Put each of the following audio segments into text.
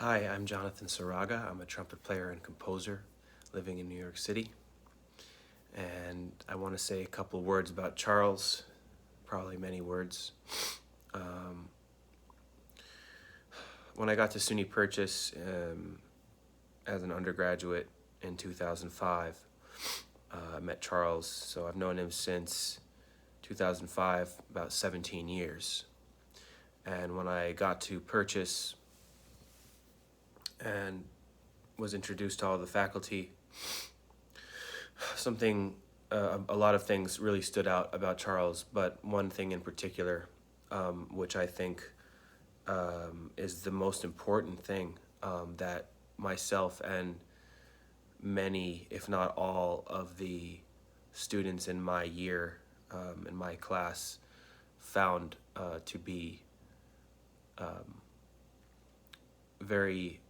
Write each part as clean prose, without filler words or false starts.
Hi, I'm Johnathan Saraga. I'm a trumpet player and composer living in New York City. And I want to say a couple words about Charles, probably many words. Um, when I got to SUNY Purchase as an undergraduate in 2005, I met Charles. So I've known him since 2005, about 17 years. And when I got to Purchase and was introduced to all the faculty, a lot of things really stood out about Charles, but one thing in particular, which I think is the most important thing that myself and many, if not all, of the students in my year, in my class, found to be very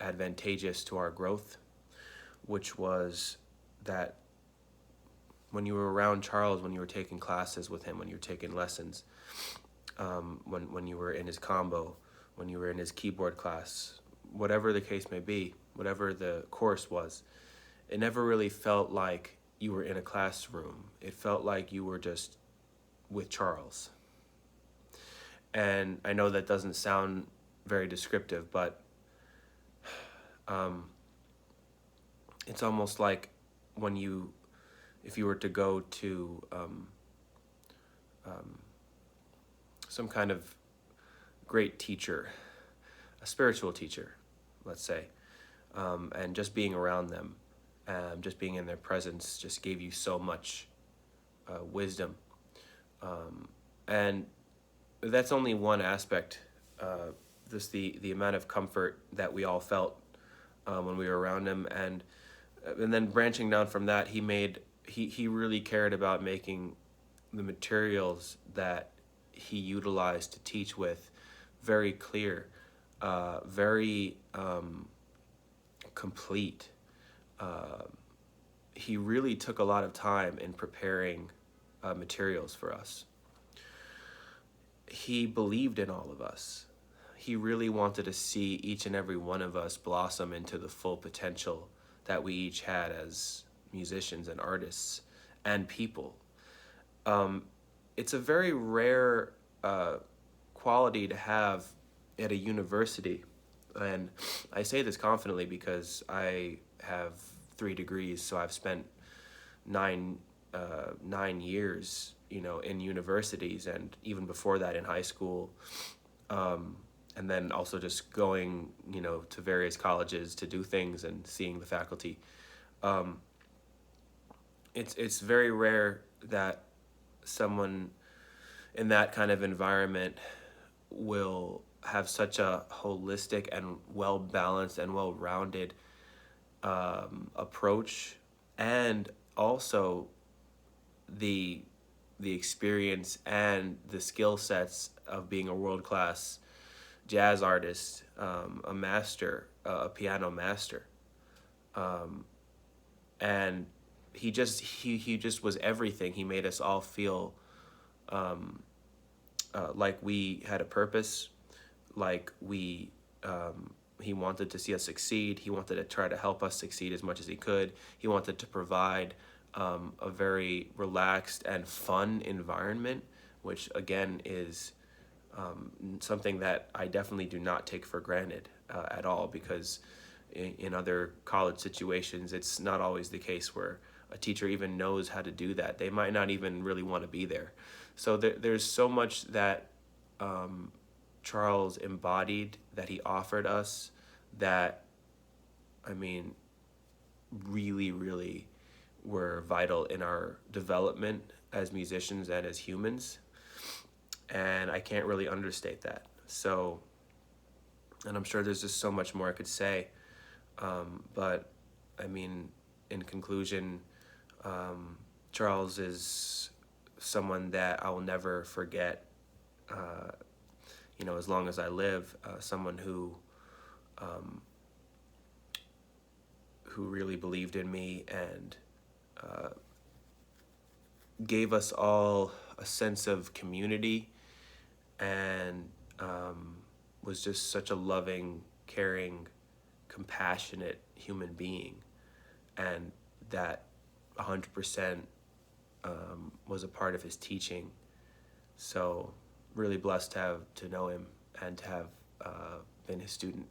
advantageous to our growth, which was that when you were around Charles, when you were taking classes with him, when you were taking lessons, when you were in his combo, when you were in his keyboard class, whatever the case may be, whatever the course was, it never really felt like you were in a classroom. It felt like you were just with Charles. And I know that doesn't sound very descriptive, but um, it's almost like if you were to go to um, some kind of great teacher, a spiritual teacher, let's say, and just being around them, just being in their presence, just gave you so much wisdom. And that's only one aspect, just the amount of comfort that we all felt when we were around him. And then branching down from that, he really cared about making the materials that he utilized to teach with very clear, very complete. He really took a lot of time in preparing materials for us. He believed in all of us. He really wanted to see each and every one of us blossom into the full potential that we each had as musicians and artists and people. It's a very rare quality to have at a university. And I say this confidently because I have 3 degrees, so I've spent 9 years, in universities, and even before that in high school, and then also just going, to various colleges to do things and seeing the faculty. Um, it's very rare that someone in that kind of environment will have such a holistic and well balanced and well rounded approach, and also the experience and the skill sets of being a world class jazz artist, a master, a piano master, and he just was everything. He made us all feel like we had a purpose, like he wanted to see us succeed. He wanted to try to help us succeed as much as he could. He wanted to provide a very relaxed and fun environment, which again is something that I definitely do not take for granted at all, because in other college situations, it's not always the case where a teacher even knows how to do that. They might not even really want to be there. So there's so much that Charles embodied, that he offered us, that, I mean, really, really were vital in our development as musicians and as humans. And I can't really understate that. So, and I'm sure there's just so much more I could say. But I mean, in conclusion, Charles is someone that I will never forget, as long as I live. Someone who really believed in me and gave us all a sense of community, and was just such a loving, caring, compassionate human being, and that 100% was a part of his teaching. So really blessed to know him and to have been his student.